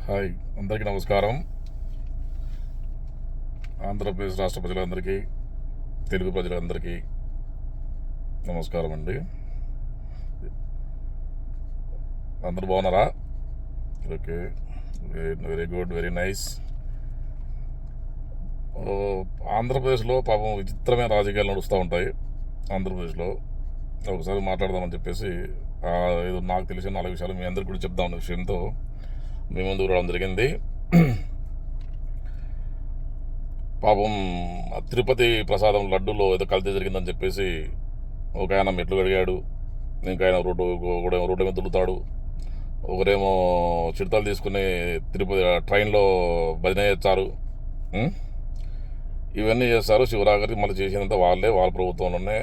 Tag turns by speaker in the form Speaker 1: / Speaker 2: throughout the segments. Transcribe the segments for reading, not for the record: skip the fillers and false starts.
Speaker 1: Hi, అందరికీ నమస్కారం. ఆంధ్రప్రదేశ్ రాష్ట్ర ప్రజలందరికీ, తెలుగు ప్రజలందరికీ నమస్కారం అండి. అందరూ బాగున్నారా? Okay, very good, very nice. ఆంధ్రప్రదేశ్లో పాపం విచిత్రమైన రాజకీయాలు నడుస్తూ ఉంటాయి. ఆంధ్రప్రదేశ్లో ఒకసారి మాట్లాడదామని చెప్పేసి ఏదో నాకు తెలిసిన 4 విషయాలు మీ అందరికీ కూడా చెప్దామన్న విషయంతో మీ ముందు రావడం జరిగింది. పాపం తిరుపతి ప్రసాదం లడ్డూలో ఏదో కల్తీ జరిగిందని చెప్పేసి ఒక ఆయన మెట్లు కడిగాడు, ఇంకా ఆయన రోడ్డు మీద దులుతాడు, ఒకరేమో చిడతలు తీసుకుని తిరుపతి ట్రైన్లో భజన చేస్తారు. ఇవన్నీ చేస్తారు. శివరాగరి మళ్ళీ చేసినంత వాళ్ళ ప్రభుత్వంలోనే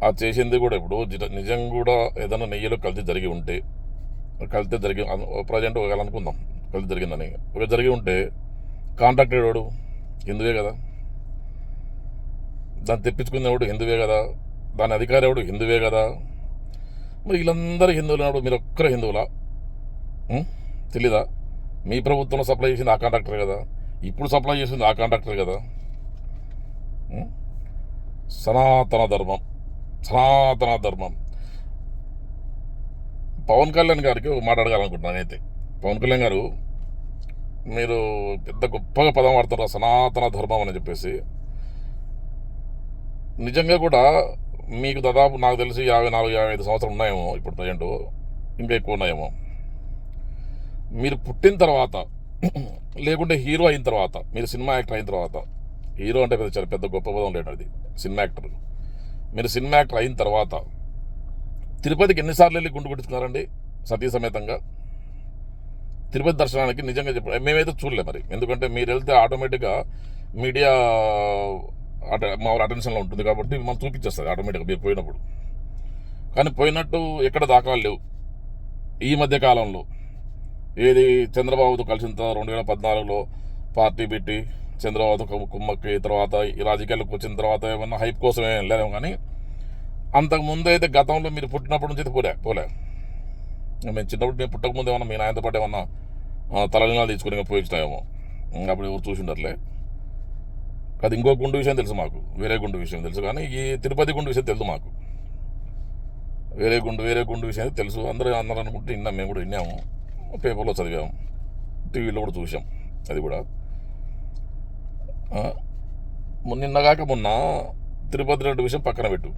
Speaker 1: అది చేసింది కూడా. ఇప్పుడు నిజంగా కూడా ఏదైనా నెయ్యిలో కల్తీ జరిగి ఉంటే, కల్తీ జరిగి ప్రజెంట్ ఒకవేళ అనుకుందాం కల్తీ జరిగిందని, ఒక జరిగి ఉంటే కాంట్రాక్టర్ వాడు హిందువే కదా, దాన్ని తెప్పించుకునేవాడు హిందువే కదా, దాని అధికారి ఎవడు హిందువే కదా. మరి వీళ్ళందరూ హిందువులు, మీరు ఒక్కరు హిందువులా? తెలీదా? మీ ప్రభుత్వంలో సప్లై చేసింది ఆ కాంట్రాక్టర్ కదా, ఇప్పుడు సప్లై చేసింది ఆ కాంట్రాక్టర్ కదా. సనాతన ధర్మం. పవన్ కళ్యాణ్ గారికి ఒక మాట అడగాలనుకుంటున్నాను. అయితే పవన్ కళ్యాణ్ గారు, మీరు పెద్ద గొప్పగా పదం వాడుతున్నారు సనాతన ధర్మం అని చెప్పేసి. నిజంగా కూడా మీకు దాదాపు నాకు తెలిసి 54-55 సంవత్సరాలు ఉన్నాయేమో ఇప్పుడు ప్రజెంట్, ఇంకా ఎక్కువ ఉన్నాయేమో. మీరు పుట్టిన తర్వాత లేకుంటే హీరో అయిన తర్వాత, మీరు సినిమా యాక్టర్ అయిన తర్వాత, హీరో అంటే చాలా పెద్ద గొప్ప పదం లేదు, అది సినిమా యాక్టర్. మీరు సినిమా యాక్టర్ అయిన తర్వాత తిరుపతికి ఎన్నిసార్లు వెళ్ళి గుండు కొట్టించుకున్నారండి సతీ సమేతంగా? తిరుపతి దర్శనానికి నిజంగా మేమైతే చూడలే మరి, ఎందుకంటే మీరు వెళ్తే ఆటోమేటిక్గా మీడియా మా అటెన్షన్లో ఉంటుంది కాబట్టి మనం చూపించేస్తుంది ఆటోమేటిక్గా మీరు పోయినప్పుడు. కానీ పోయినట్టు ఎక్కడ దాఖలాలు లేవు ఈ మధ్య కాలంలో. ఏది చంద్రబాబుతో కలిసిన తర్వాత 2014లో పార్టీ పెట్టి చంద్రబాబుతో కుమ్మక్కి తర్వాత ఈ రాజకీయాలకు వచ్చిన తర్వాత ఏమన్నా హైప్ కోసం ఏం వెళ్ళారేమో, కానీ అంతకుముందు అయితే గతంలో మీరు పుట్టినప్పటి నుంచి అయితే పోలే. మేము చిన్నప్పుడు మేము పుట్టకముందు ఏమన్నా మీ నాయనతో పాటు ఏమన్నా తలనిలాలు తీసుకుని పోయించినాయేమో, అప్పుడు ఎవరు చూసిండట్లే. అది ఇంకో గుండు విషయం తెలుసు మాకు, వేరే గుండు విషయం తెలుసు, కానీ ఈ తిరుపతి గుండు విషయం తెలుసు మాకు. వేరే గుండు విషయం తెలుసు. అందరూ అనుకుంటే విన్నాం, మేము కూడా విన్నాము, పేపర్లో చదివాము, టీవీలో కూడా చూసాం. అది కూడా నిన్నగాక మొన్న తిరుపతి రెడ్డి విషయం పక్కన పెట్టు,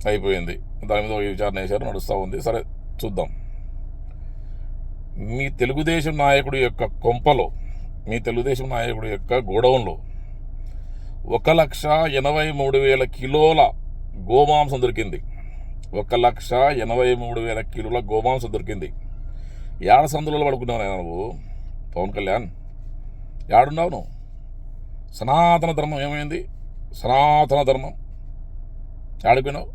Speaker 1: అయిపోయింది. దాని మీద విచారణ చేశారు, నడుస్తూ ఉంది. సరే చూద్దాం. మీ తెలుగుదేశం నాయకుడి యొక్క కొంపలో, మీ తెలుగుదేశం నాయకుడి యొక్క గోడౌన్లో 1,83,000 కిలోల గోమాంసం దొరికింది. 1,83,000 కిలోల గోమాంసం దొరికింది. ఏడ సందులలో పడుకున్నావు నేను? నువ్వు పవన్ కళ్యాణ్ ఏడున్నావు నువ్వు? సనాతన ధర్మం ఏమైంది? సనాతన ధర్మం ఆడిపోయినావు?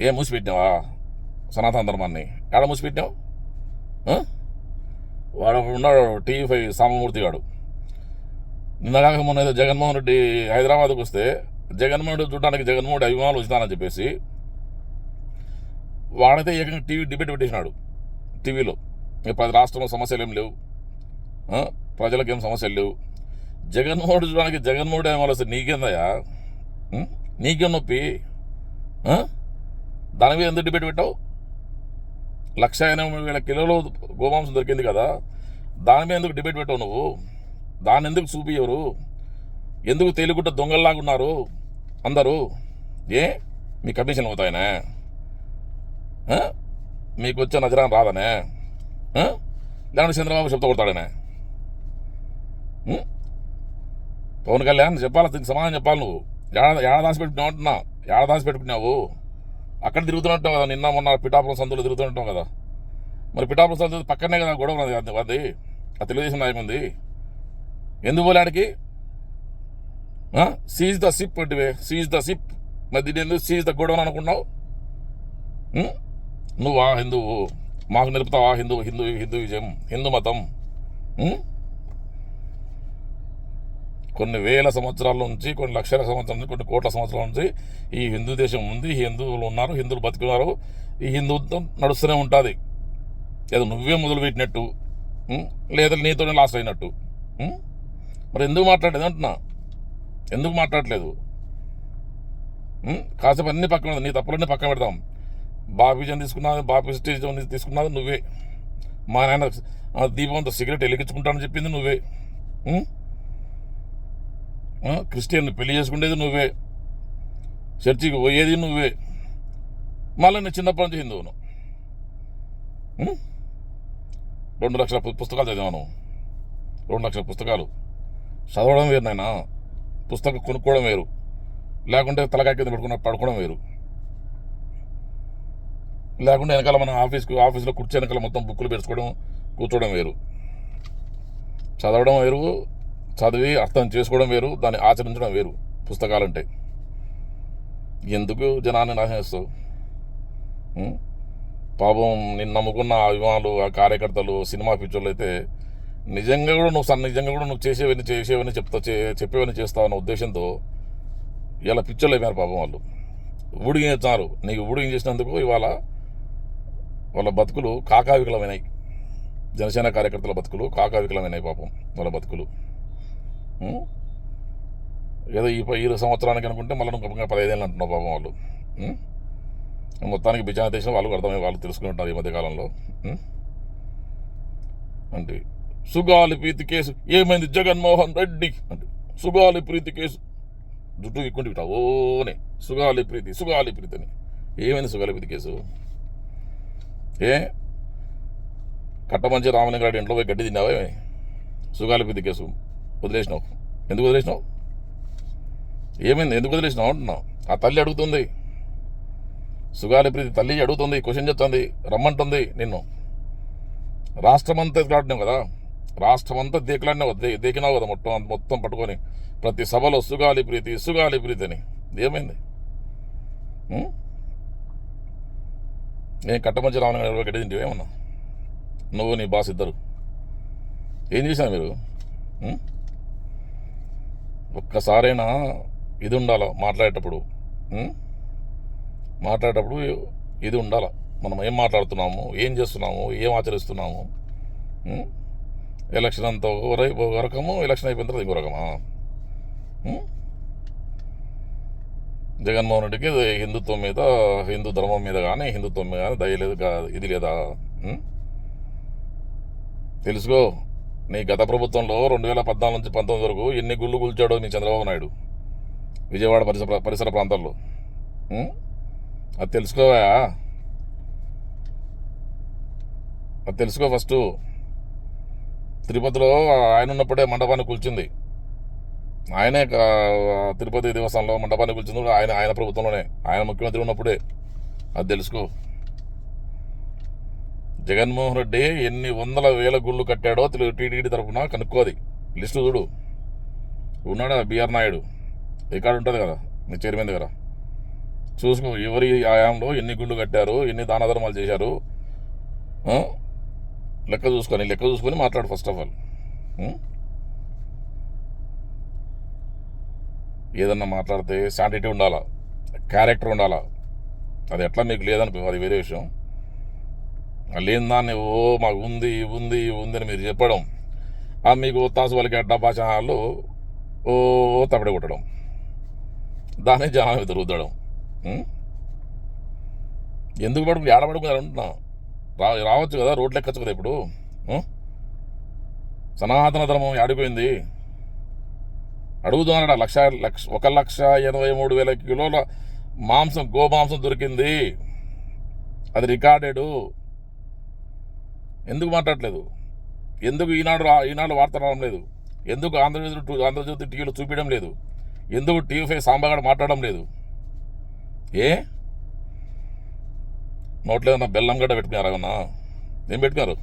Speaker 1: ఏం మూసిపెట్టినావా సనాతన ధర్మాన్ని? ఏడ మూసిపెట్టినావు? వాడు ఉన్నాడు టీవీ5 సామమూర్తి గాడు. నిన్నగాక మొన్న ఏదో జగన్మోహన్ రెడ్డి హైదరాబాద్కు వస్తే జగన్మోహన్ రెడ్డి చూడడానికి జగన్మోహన్ రెడ్డి అభిమానులు వచ్చినానని చెప్పేసి వాడైతే ఏకంగా టీవీ డిబేట్ పెట్టేసినాడు. టీవీలో 10 రాష్ట్రంలో సమస్యలు ఏం లేవు, ప్రజలకు ఏం సమస్యలు లేవు, జగన్మోహన్ రెడ్డి చూడడానికి జగన్మోహన్ రెడ్డి అభిమానులు వస్తే నీకేందయ్యా? నీకేం నొప్పి? దాని మీద ఎందుకు డిబేట్ పెట్టావు? 1,83,000 కిలోలు గోమాంసం దొరికింది కదా, దాని మీద ఎందుకు డిబేట్ పెట్టావు నువ్వు? దాన్ని ఎందుకు చూపియరు? ఎందుకు తేలిగుడ్డ దొంగల్లాగా ఉన్నారు అందరూ? మీ కమిషన్ అవుతాయనే? మీకు వచ్చే నజరాన్ని రాదనే? లేదంటే చంద్రబాబు చెప్తా కొడతాడనే? పవన్ కళ్యాణ్ చెప్పాలి, దీనికి సమాధానం చెప్పాలి. నువ్వు ఏడ దాచిపెట్టుకున్నావు అంటున్నా? ఏడ దాచిపెట్టుకున్నావు? అక్కడ తిరుగుతున్నట్టు కదా, నిన్న మొన్న పిఠాపురం సందులో తిరుగుతుంటావు కదా. మరి పిఠాపురం సందు పక్కనే కదా గొడవ అది, ఆ తెలుగుదేశం నాయకు ఉంది. ఎందుకు పోలేడికి? సీజ్ ద సిప్ అంటే సీజ్ ద సిప్, మరి దీన్ని ఎందుకు సీజ్ ద గొడవ అనుకున్నావు? నువ్వా హిందువు? మాకు నిలుపుతావా హిందూ మతం? కొన్ని వేల సంవత్సరాల నుంచి, కొన్ని లక్షల సంవత్సరాల నుంచి, కొన్ని కోట్ల సంవత్సరాల నుంచి ఈ హిందూ దేశం ఉంది, హిందువులు ఉన్నారు, హిందువులు బతుకున్నారు, ఈ హిందుత్వం నడుస్తూనే ఉంటుంది. ఏదో నువ్వే మొదలుపెట్టినట్టు, లేదా నీతోనే లాస్ అయినట్టు. మరి ఎందుకు మాట్లాడలేదు అంటున్నా, ఎందుకు మాట్లాడలేదు? కాసేపు అన్ని పక్కన నీ తప్పులన్నీ పక్కన పెడతాం. బాపీజన్ తీసుకున్నది, బాపీ స్టేజ్ తీసుకున్నది నువ్వే. మా నాయన దీపంతో సిగరెట్ వెలిగించుకుంటానని చెప్పింది నువ్వే. క్రిస్టియన్ పెళ్లి చేసుకునేది నువ్వే, చర్చికి పోయేది నువ్వే. మళ్ళీ నేను చిన్నప్పటి నుంచి హిందువును. 2 లక్షల పుస్తకాలు చదివాను. 2 లక్షల పుస్తకాలు చదవడం వేరు నాయన, పుస్తకం కొనుక్కోవడం వేరు, లేకుంటే తలకాయ కింద పెట్టుకున్న పడుకోవడం వేరు, లేకుంటే వెనకాల మన ఆఫీస్లో కూర్చో వెనకాల మొత్తం బుక్కులు పెట్టుకోవడం కూర్చోవడం వేరు. చదవడం వేరు, చదివి అర్థం చేసుకోవడం వేరు, దాన్ని ఆచరించడం వేరు. పుస్తకాలంటే ఎందుకు జనాన్ని నాశనిస్తావు? పాపం నిన్ను నమ్ముకున్న అభిమానులు, ఆ కార్యకర్తలు, సినిమా పిక్చర్లు అయితే నిజంగా కూడా నువ్వు చేసేవని చెప్పేవని చేస్తావు అన్న ఉద్దేశంతో ఇలా పిక్చర్లు అయిపోయారు పాపం వాళ్ళు. ఊడిగించారు. నీకు ఊడిగం చేసినందుకు ఇవాళ వాళ్ళ బతుకులు కాకావికలమైనాయి. జనసేన కార్యకర్తల బతుకులు కాకావికలమైనాయి పాపం వాళ్ళ బతుకులు. ఏదో ఈ సంవత్సరానికి అనుకుంటే మళ్ళీ నువ్వు 15 ఏళ్ళు అంటున్నావు పాపం వాళ్ళు. మొత్తానికి బిచాన దేశం వాళ్ళకు అర్థమయ్యే వాళ్ళు తెలుసుకుని ఉంటారు ఈ మధ్యకాలంలో. అంటే సుగాలి ప్రీతి కేసు ఏమైంది జగన్మోహన్ రెడ్డి అంటే సుగాలి ప్రీతి కేసు జుట్టు ఇక్కుంటా ఓనే సుగాలి ప్రీతి అని. ఏమైంది సుగాలి ప్రీతి కేసు? కట్టమంచి రామలింగారెడ్డి ఇంట్లో పోయి గడ్డి తిన్నావా? సుగాలి ప్రీతి కేసు వదిలేసినావు. ఎందుకు వదిలేసినావు? ఏమైంది? ఎందుకు వదిలేసినావు అంటున్నావు. ఆ తల్లి అడుగుతుంది, సుగాలి ప్రీతి తల్లి అడుగుతుంది, క్వశ్చన్ చెప్తుంది, రమ్మంటుంది నిన్ను. రాష్ట్రమంతా ఎదులాడినావు కదా, రాష్ట్రమంతా దేకినావు కదా మొత్తం పట్టుకొని ప్రతి సభలో సుగాలి ప్రీతి అని. ఏమైంది? నేను కట్టమంచి రామలింగారెడ్డి గడ్డి తింటే ఏమన్నా నువ్వు నీ బాస్ ఇద్దరు ఏం చేశాను మీరు? ఒక్కసారైనా ఇది ఉండాలా మాట్లాడేటప్పుడు ఇది ఉండాలా. మనం ఏం మాట్లాడుతున్నాము, ఏం చేస్తున్నాము, ఏం ఆచరిస్తున్నాము. ఎలక్షన్ అంతా ఒక రకము, ఎలక్షన్ అయిపోయిన తర్వాత ఇంకో రకమా? జగన్మోహన్ రెడ్డికి హిందుత్వం మీద, హిందూ ధర్మం మీద కానీ, హిందుత్వం మీద కానీ దయ లేదు, ఇది లేదా? తెలుసుకో. నీ గత ప్రభుత్వంలో 2014 నుంచి 19 వరకు ఎన్ని గుళ్ళు కూల్చాడో నీ చంద్రబాబు నాయుడు విజయవాడ పరిసర ప్రాంతాల్లో. అది తెలుసుకోవా? అది తెలుసుకో ఫస్ట్. తిరుపతిలో ఆయన ఉన్నప్పుడే మండపాన్ని కూల్చింది ఆయనే. తిరుపతి దేవస్థానంలో మండపాన్ని కూల్చింది ఆయన ప్రభుత్వంలోనే, ఆయన ముఖ్యమంత్రి ఉన్నప్పుడే. అది తెలుసుకో. జగన్మోహన్ రెడ్డి ఎన్ని 100,000 గుళ్ళు కట్టాడో టీటీడీ తరఫున కనుక్కోది. లిస్టు చూడు. ఉన్నాడా బిఆర్ నాయుడు? రికార్డు ఉంటుంది కదా మీ చైర్మన్ దగ్గర. చూసుకో ఎవరి ఆయాంలో ఎన్ని గుళ్ళు కట్టారు, ఎన్ని దాన ధర్మాలు చేశారు, లెక్క చూసుకొని మాట్లాడు ఫస్ట్ ఆఫ్ ఆల్. ఏదన్నా మాట్లాడితే శాంటిటీ ఉండాలా, క్యారెక్టర్ ఉండాలా. అది ఎట్లా మీకు లేదనుకో, అది వేరే విషయం. లేని దాన్ని మాకు ఉంది అని మీరు చెప్పడం, మీకు తాసు వాళ్ళకి డబ్బా ఛానళ్ళు తప్పడి కొట్టడం, దాన్ని జనాన్ని తిరుగుతాడం. ఎందుకు ఏడబడుకున్నారు అంటున్నా. రావచ్చు కదా, రోడ్లు ఎక్కచ్చు కదా. ఇప్పుడు సనాతన ధర్మం ఆడిపోయింది. అడుగుతున్నాడు. 1,83,000 కిలోల గోమాంసం దొరికింది. అది రికార్డెడ్. ఎందుకు మాట్లాడలేదు? ఎందుకు ఈనాడు వార్త రావడం లేదు? ఎందుకు ఆంధ్రజ్యోతి టీవీలో చూపించడం లేదు? ఎందుకు టీవీ5 సాంబగాడు మాట్లాడడం లేదు? నోట్లో ఏమన్నా బెల్లం గడ్డ పెట్టుకున్నారా? ఏమన్నా ఏం పెట్టుకున్నారు?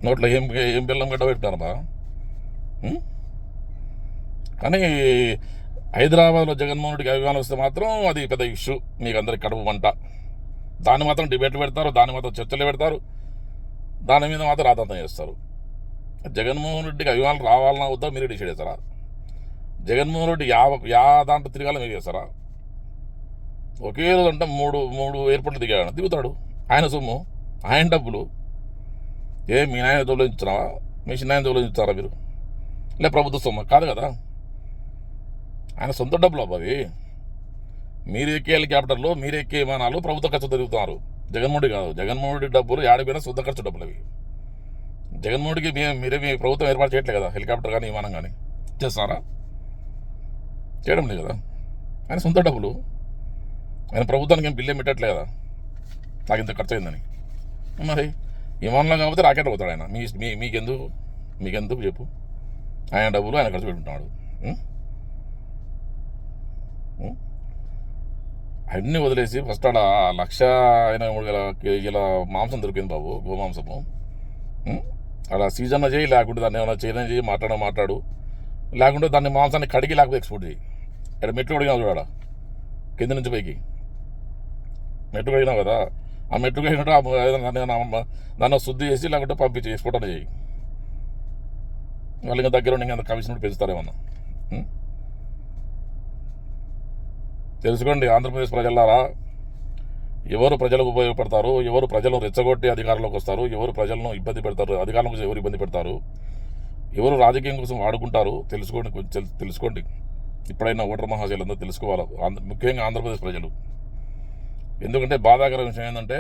Speaker 1: నోట్లో ఏం బెల్లం గడ్డ పెట్టుకున్నారమ్మా? కానీ హైదరాబాద్లో జగన్మోహన్ రెడ్డికి అభిమానం వస్తే మాత్రం అది పెద్ద ఇష్యూ. మీకు అందరికి కడుపు వంట. దాన్ని మాత్రం డిబేట్లు పెడతారు, దాన్ని మాత్రం చర్చలు పెడతారు, దాని మీద మాత్రం రాతాంతం చేస్తారు. జగన్మోహన్ రెడ్డికి అభిమానులు రావాలన్నా వద్దా మీరే డిసైడ్ చేస్తారా? జగన్మోహన్ రెడ్డి దాంట్లో తిరగాలని మీరు చేస్తారా? ఒకే రోజు అంటే మూడు ఎయిర్పోర్ట్లు దిగాడు, దిగుతాడు. ఆయన సొమ్ము, ఆయన డబ్బులు. మీ నాయన జోబులో ఇచ్చారా, మీ చిన్నాయన జోబులో ఇచ్చారా మీరు? లే ప్రభుత్వ సొమ్ము కాదు కదా, ఆయన సొంత డబ్బులు అవి. మీరు ఎక్కే హెలికాప్టర్లు, మీరు ఎక్కే విమానాలు ప్రభుత్వ ఖర్చు తిరుగుతున్నారు. జగన్మోహన్ కాదు, జగన్మోహన్ డబ్బులు ఏడిపోయినా సొంత ఖర్చు డబ్బులు అవి. జగన్మోహన్కి మీరే మీ ప్రభుత్వం ఏర్పాటు చేయట్లే కదా, హెలికాప్టర్ కానీ విమానం కానీ. చేస్తారా? చేయడం లేదు కదా. ఆయన సొంత డబ్బులు. ఆయన ప్రభుత్వానికి ఏం బిల్లు పెట్టట్లే కదా నాకు ఇంత ఖర్చు అయిందని. మరి విమానంలో కాకపోతే రాకెట్ పోతాడు ఆయన. మీకెందుకు చెప్పు? ఆయన డబ్బులు ఆయన ఖర్చు పెట్టుకుంటున్నాడు. అన్నీ వదిలేసి ఫస్ట్ ఆడ 1,83,000 కేజీల మాంసం దొరికింది బాబు, గోమాంసము. అలా సీజన్ చేయి, లేకుంటే దాన్ని ఏమైనా చేయడం చేయి, మాట్లాడు, లేకుంటే దాన్ని మాంసాన్ని కడిగి లేకపోతే ఎక్స్పోర్ట్ చేయి. ఇక్కడ మెట్లు కడిగినా చూడాడా, కింద నుంచి పైకి మెట్లు కడిగినావు కదా, ఆ మెట్లు కడిగినట్టు దాన్ని శుద్ధి చేసి లేకుంటే పంపించి ఎక్స్పోర్ట్ అని చేయి. వాళ్ళు ఇంకా దగ్గర ఉండి ఇంకా కమిషన్ పెంచుతారేమన్నా. తెలుసుకోండి ఆంధ్రప్రదేశ్ ప్రజలారా, ఎవరు ప్రజలకు ఉపయోగపడతారు, ఎవరు ప్రజలను రెచ్చగొట్టి అధికారంలోకి వస్తారు, ఎవరు ప్రజలను ఇబ్బంది పెడతారు, అధికారంలో ఎవరు ఇబ్బంది పెడతారు, ఎవరు రాజకీయం కోసం వాడుకుంటారు తెలుసుకోండి. ఇప్పుడైనా ఓటర్ మహాశయులందరూ తెలుసుకోవాలి, ముఖ్యంగా ఆంధ్రప్రదేశ్ ప్రజలు. ఎందుకంటే బాధాకర విషయం ఏంటంటే,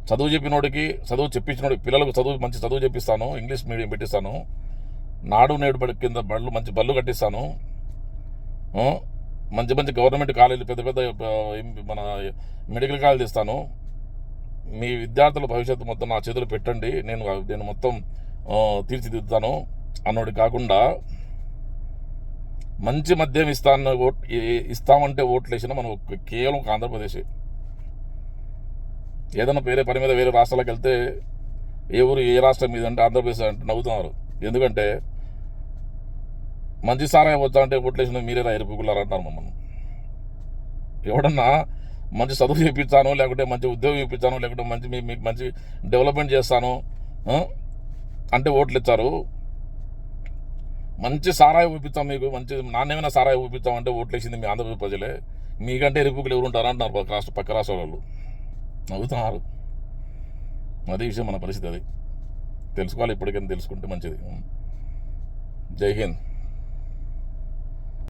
Speaker 1: చదువు చెప్పినోడికి, చదువు చెప్పించినోడికి, పిల్లలకు మంచి చదువు చెప్పిస్తాను, ఇంగ్లీష్ మీడియం పెట్టిస్తాను, నాడు నేడు బడి కింద మంచి బళ్ళు కట్టిస్తాను, మంచి గవర్నమెంట్ కాలేజీలు, పెద్ద మన మెడికల్ కాలేజీలు ఇస్తాను, మీ విద్యార్థుల భవిష్యత్తు మొత్తం నా చేతులు పెట్టండి, నేను మొత్తం తీర్చిదిద్దుతాను అన్నోడు కాకుండా, మంచి మద్యం ఇస్తామంటే ఓట్లు వేసిన మనం కేవలం ఒక ఆంధ్రప్రదేశ్. ఏదైనా వేరే పని మీద వేరే రాష్ట్రాలకు వెళ్తే ఏ రాష్ట్రం మీద అంటే ఆంధ్రప్రదేశ్ అంటే నవ్వుతున్నారు. ఎందుకంటే మంచి సారాయి వచ్చా అంటే ఓట్లు వేసిన మీరేరా ఎరుపుకులారా అంటారు మమ్మల్ని. ఎవడన్నా మంచి చదువు చేయించాను, లేకుంటే మంచి ఉద్యోగం ఇప్పించాను, లేకుంటే మీకు మంచి డెవలప్మెంట్ చేస్తాను అంటే ఓట్లు ఇచ్చారు. మంచి సారాయి ఊపిస్తాం, మీకు మంచి నాణ్యమైన సారాయి ఊపిస్తాం అంటే ఓట్లు వేసింది మీ ఆంధ్రప్రదేశ్ ప్రజలే. మీకంటే ఎరుపుకులు ఎవరు ఉంటారా అంటున్నారు పక్క రాష్ట్రాల వాళ్ళు. నవ్వుతున్నారు. అదే విషయం మన పరిస్థితి. అది తెలుసుకోవాలి, ఇప్పటికైనా తెలుసుకుంటే మంచిది. జై హింద్.